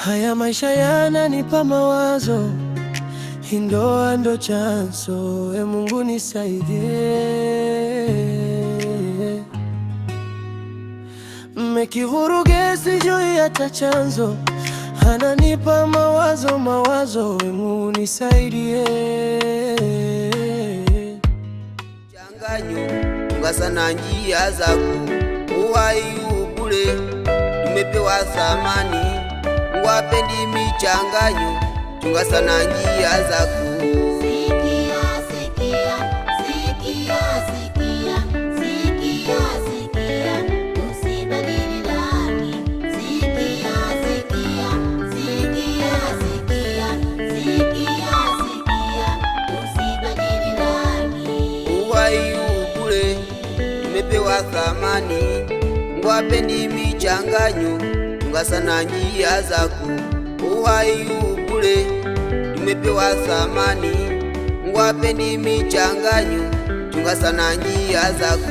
Haya maisha yananipa mawazo, hii ndoa ndo chanzo. Mungu nisaidie, mmekivuruge sijui hata chanzo. Ananipa mawazo, Mungu nisaidie. Changanyo tungasana njia zako, uhai ubure tumepewa thamani. Wapendi michanganyo tungasana njia zako. Tumepewa thamani, ngwapendi michanganyo tungasana njia zako. Uhai ubure tumepewa thamani, ngwapendi michanganyo tungasana njia zako.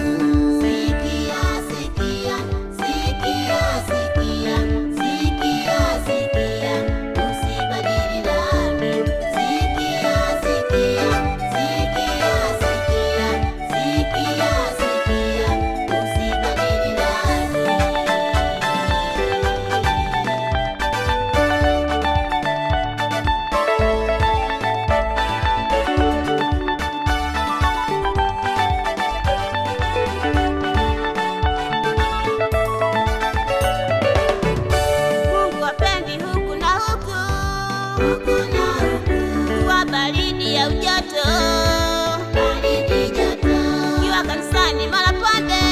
Kuwa baridi ya ujoto, kiwa kanisani mara pombe,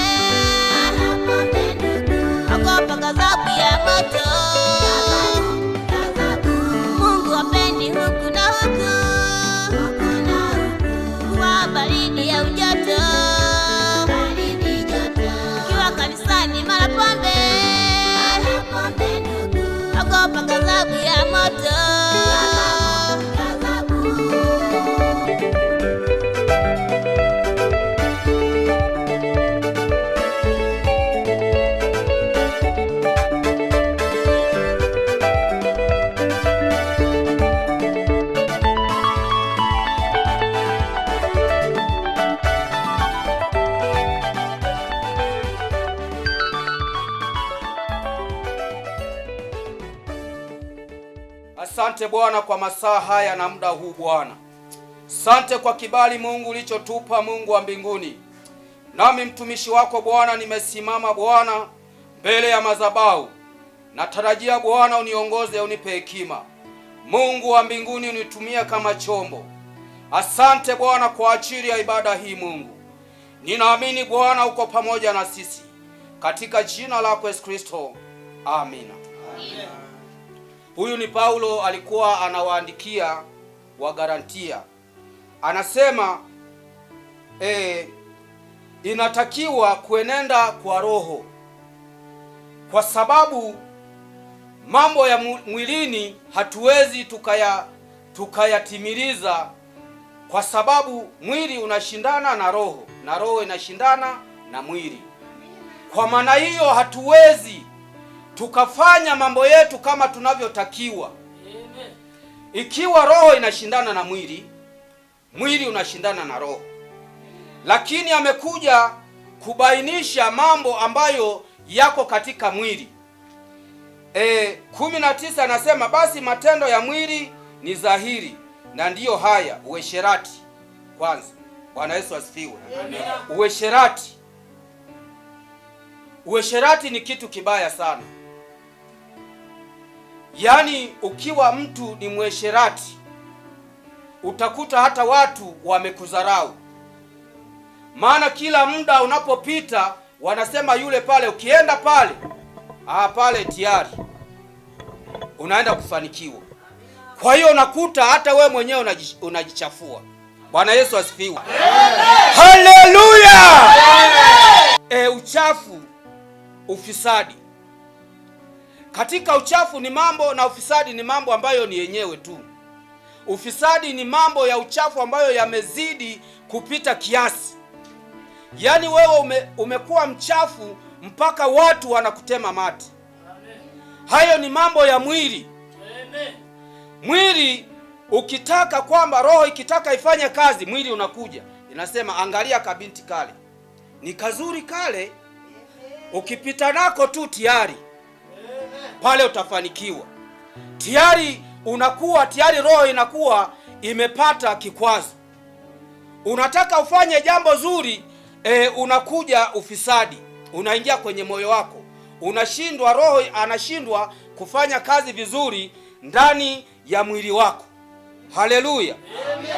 ogopa ghadhabu ya moto. Mungu hapendi huku na huku, kuwa baridi ya ujoto, kiwa kanisani mara pombe, ogopa ghadhabu ya moto. Asante Bwana kwa masaa haya na muda huu Bwana. Asante kwa kibali Mungu ulichotupa, Mungu wa mbinguni. Nami mtumishi wako Bwana nimesimama Bwana mbele ya madhabahu. Natarajia Bwana uniongoze, unipe hekima. Mungu wa mbinguni unitumie kama chombo. Asante Bwana kwa ajili ya ibada hii Mungu. Ninaamini Bwana uko pamoja na sisi. Katika jina lako Yesu Kristo. Amina. Amen. Huyu ni Paulo, alikuwa anawaandikia Wagalatia. Anasema inatakiwa kuenenda kwa roho, kwa sababu mambo ya mwilini hatuwezi tukayatimiliza, kwa sababu mwili unashindana na roho na roho inashindana na mwili. Kwa maana hiyo hatuwezi tukafanya mambo yetu kama tunavyotakiwa. Ikiwa roho inashindana na mwili, mwili unashindana na roho. Lakini amekuja kubainisha mambo ambayo yako katika mwili. 19 anasema basi matendo ya mwili ni dhahiri, na ndiyo haya: uasherati. Kwanza, Bwana Yesu asifiwe. Uasherati ni kitu kibaya sana. Yaani ukiwa mtu ni mwasherati, utakuta hata watu wamekudharau. Maana kila muda unapopita wanasema yule pale, ukienda pale pale tayari unaenda kufanikiwa. Kwa hiyo unakuta hata we mwenyewe unajichafua. Bwana Yesu asifiwe. Haleluya. Uchafu, ufisadi. Katika uchafu ni mambo na ufisadi ni mambo ambayo ni yenyewe tu. Ufisadi ni mambo ya uchafu ambayo yamezidi kupita kiasi. Yaani wewe umekuwa mchafu mpaka watu wanakutema mate. Hayo ni mambo ya mwili. Mwili ukitaka kwamba roho ikitaka ifanye kazi, mwili unakuja. Inasema angalia kabinti kale. Ni kazuri kale. Ukipita nako tu tayari pale utafanikiwa. Tayari unakuwa tayari roho inakuwa imepata kikwazo. Unataka ufanye jambo zuri, unakuja ufisadi. Unaingia kwenye moyo wako. Unashindwa, roho anashindwa kufanya kazi vizuri ndani ya mwili wako. Haleluya. Amen.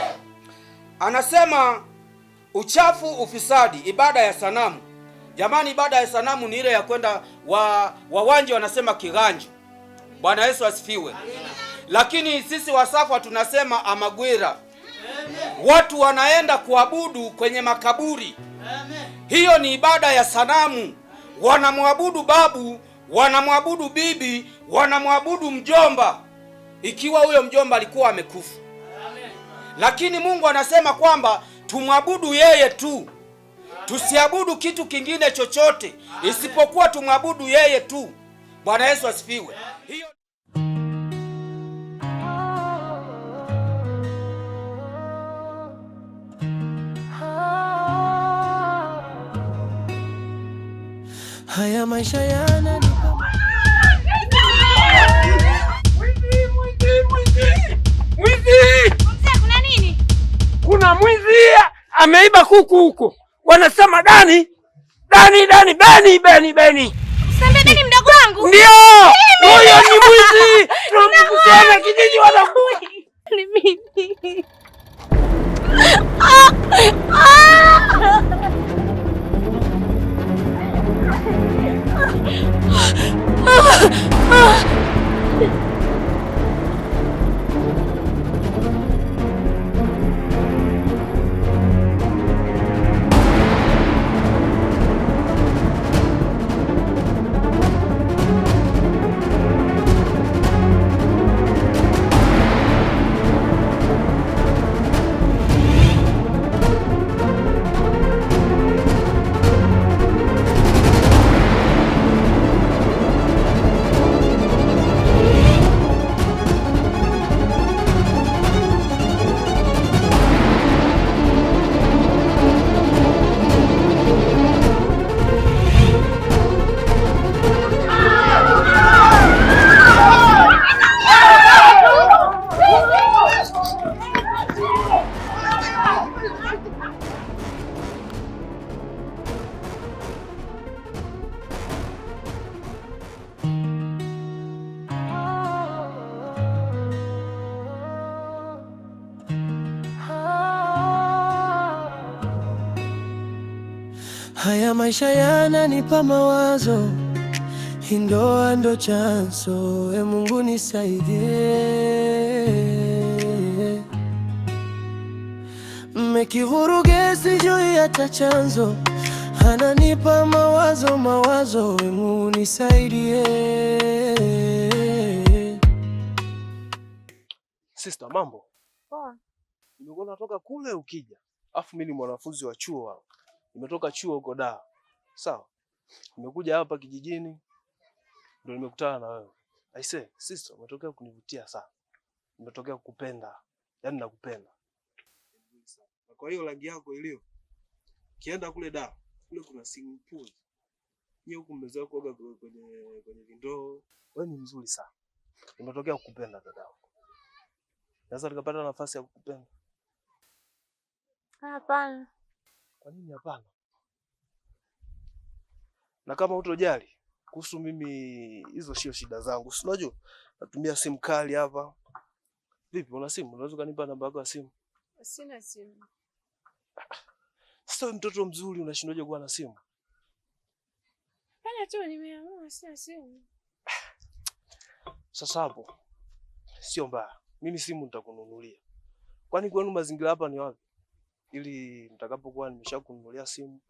Anasema uchafu, ufisadi, ibada ya sanamu. Jamani, ibada ya sanamu ni ile ya kwenda wawanje wanasema kiganjo. Bwana Yesu asifiwe. Amen. Lakini sisi Wasafa tunasema amagwira. Amen. Watu wanaenda kuabudu kwenye makaburi. Amen. Hiyo ni ibada ya sanamu. Wanamwabudu babu, wanamwabudu bibi, wanamwabudu mjomba, ikiwa huyo mjomba alikuwa amekufa. Amen. Lakini Mungu anasema kwamba tumwabudu yeye tu. Tusiabudu kitu kingine chochote. Amen. Isipokuwa tumwabudu yeye tu. Bwana Yesu asifiwe. Hiyo haya maisha yananipa mwizi. Kuna nini? Kuna mwizi ameiba kuku huko. Wanasema Beni. Usambe Beni mdogo wangu? Ndio. Huyo ni mwizi. Tunamkusanya kijiji wanakuja. Ni mimi. haya maisha yananipa mawazo. Ndoa ndo chanzo, Mungu nisaidie. Mmekivuruge sijui hata chanzo, ananipa mawazo, Mungu nisaidie. Sister, mambo? Poa. Nimekuwa natoka kule ukija. Alafu mimi ni mwanafunzi wa chuo hapa. Nimetoka chuo huko Dar. Sawa? Nimekuja hapa kijijini ndio nimekutana na wewe. I say, sister, umetokea kunivutia sana. Umetokea kukupenda. Yaani nakupenda. Na kwa hiyo rangi yako ilio kienda kule Dar, kule kuna swimming pool. Yeye huko mmezoea kuoga kwenye vindoo. Wewe ni mzuri sana. Umetokea kukupenda dada. Sasa tukapata nafasi ya kukupenda. Hapana. Kwa nini hapana? Na kama utojali kuhusu mimi, hizo sio shida zangu. Si unajua natumia simu kali hapa. Vipi, una simu? Unaweza kunipa namba yako ya simu? Sina simu. Sasa wewe mtoto mzuri unashindaje kuwa na simu? Fanya tu, nimeamua sina simu. Sasa hapo sio mbaya. Mimi simu nitakununulia. Kwani kwenu mazingira hapa ni wapi? Ili mtakapokuwa nimeshakununulia simu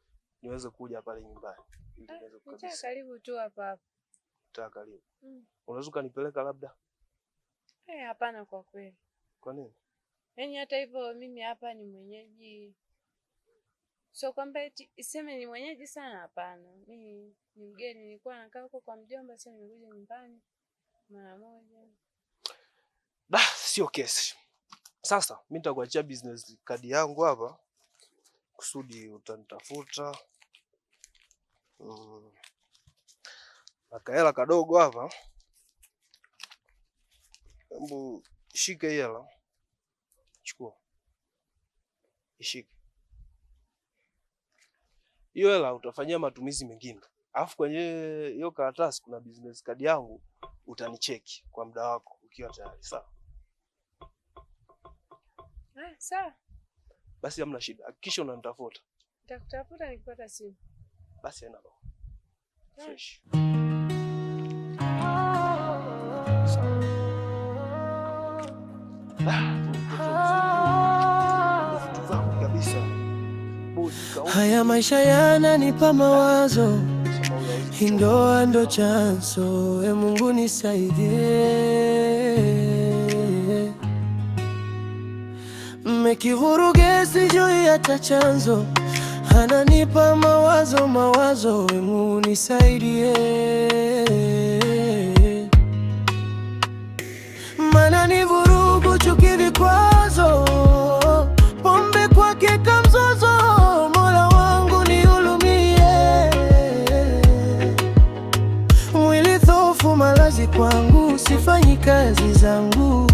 niweze kuja pale nyumbani. Ili niweze kukabisa. Nita karibu tu hapa. Nita karibu. Unaweza kunipeleka labda? Hapana kwa kweli. Kwa nini? Yaani hata hivyo mimi hapa ni mwenyeji. So kwamba iseme ni mwenyeji sana, hapana. Mimi ni mgeni, nilikuwa nakaa huko kwa mjomba, sasa nimekuja nyumbani mara moja. sio kesi. Sasa mimi nitakuachia business card yangu hapa kusudi utanitafuta. Akaela kadogo hapa. Hebu shika hii hela. Chukua. Ishike. Hiyo hela utafanyia matumizi mengine. Alafu kwenye hiyo karatasi kuna business card yangu, utanicheki kwa muda wako ukiwa tayari, sawa? Sawa. Basi hamna shida. Hakikisha unanitafuta. Nitakutafuta nikipata simu. Basi haina roho. Fresh. Haya maisha yananipa mawazo, ndoa ndo chanzo, Mungu nisaidie. Mmekivuruge sijui hata chanzo, ananipa mawazo, Mungu nisaidie. Mana ni vurugu, chuki, vikwazo, pombe kwake kamzozo, Mola wangu nihurumie. Mwili dhaifu, malazi kwangu, sifanyi kazi zangu,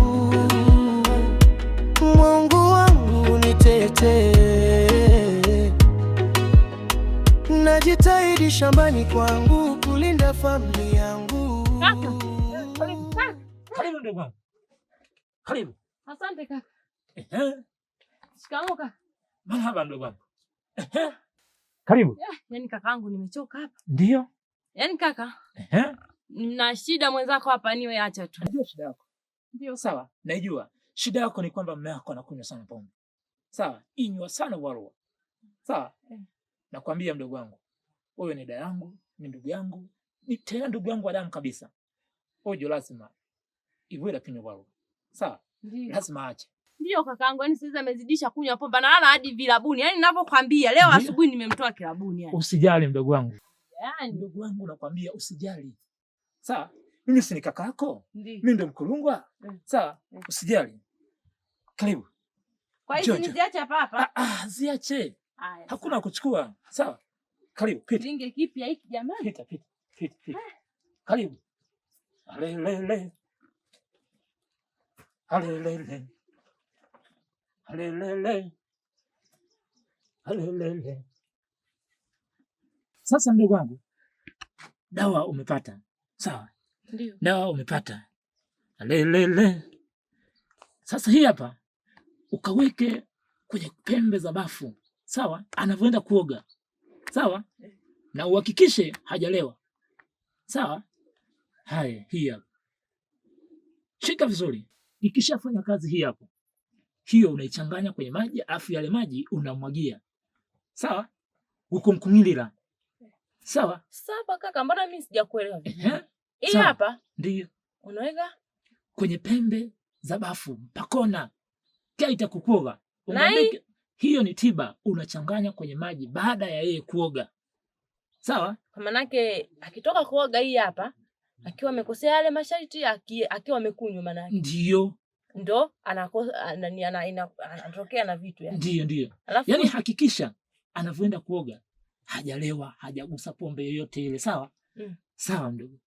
Mungu wangu nitetee. Najitahidi shambani kwangu kulinda familia yangu. Karibu ndugu wangu. Karibu. Asante kaka. Shikamoo kaka. Marhaba ndugu wangu. Karibu. Yaani kakaangu nimechoka hapa. Ndio. Yaani kaka. Nina shida mwenzako hapa, niwe acha tu. Najua shida yako. Ndio sawa. Najua. Shida yako ni kwamba mume wako anakunywa sana pombe. Sawa? Inywa sana warua. Sawa? Nakwambia mdogo wangu. Wewe ni dada yangu, ni ndugu yangu, ni tena ndugu yangu wa damu kabisa. Ojo lazima iwe la kinywa warua. Sawa? Ndio. Lazima aache. Ndio kakaangu, yani sasa amezidisha kunywa pombe na hadi vilabuni. Yaani ninavyokuambia leo asubuhi nimemtoa kilabuni yani. Usijali mdogo wangu. Yaani ndugu wangu nakwambia usijali. Sawa? Mimi si ni kaka yako? Mimi ndo mkulungwa. Sawa? Usijali. Karibu. Kwa hiyo niziache hapa? Ziache. Hakuna kuchukua. Sawa? Karibu, pita. Linge kipi hiki jamani? Pita. Karibu. Alelele. Sasa ndugu wangu, dawa umepata. Sawa? Ndio. Dawa umepata. Alelele. Sasa hii hapa ukaweke kwenye pembe za bafu. Sawa? Anavyoenda kuoga. Sawa? Na uhakikishe hajalewa. Sawa? Haya, hii hapa. Shika vizuri. Ikishafanya kazi hii hapo, hiyo unaichanganya kwenye maji, afu yale maji unamwagia. Sawa? Ukumkumilira. Sawa? Sawa kaka, mbona mimi sijakuelewa vizuri? Hii hapa ndio unaweka kwenye pembe za bafu, pakona. Kia itakukoga. Hiyo ni tiba, unachanganya kwenye maji baada ya yeye kuoga. Sawa? Kwa maana yake akitoka kuoga hii hapa, akiwa amekosea yale masharti, akiwa amekunywa maana yake. Ndio. Ndo anatokea na vitu yani. Ndio. Yaani hakikisha anavyoenda kuoga hajalewa, hajagusa pombe yoyote ile. Sawa? Sawa ndugu.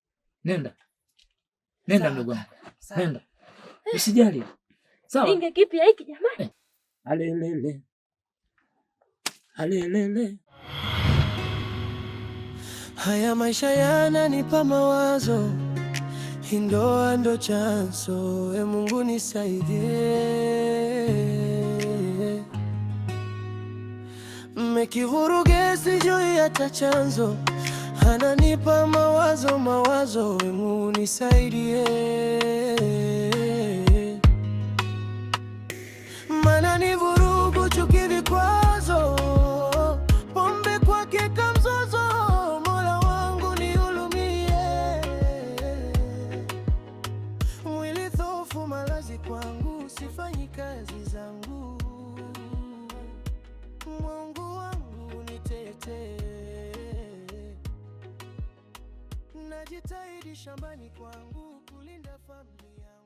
Nenda ndugu wangu. Nenda. Usijali. Sawa? Linge kipi hiki jamani? Alelele. Haya maisha yananipa mawazo, ndoa ndo chanzo, Mungu nisaidie. Mmekivuruge sijui hata chanzo, ananipa mawazo, Mungu nisaidie. Mana ni vurugu, chuki, vikwazo, pombe kwake kamzozo, Mola wangu nihurumie. Mwili dhaifu, malazi kwangu, sifanyi kazi zangu, Mungu wangu nitetee. Najitahidi shambani kwangu kulinda familia.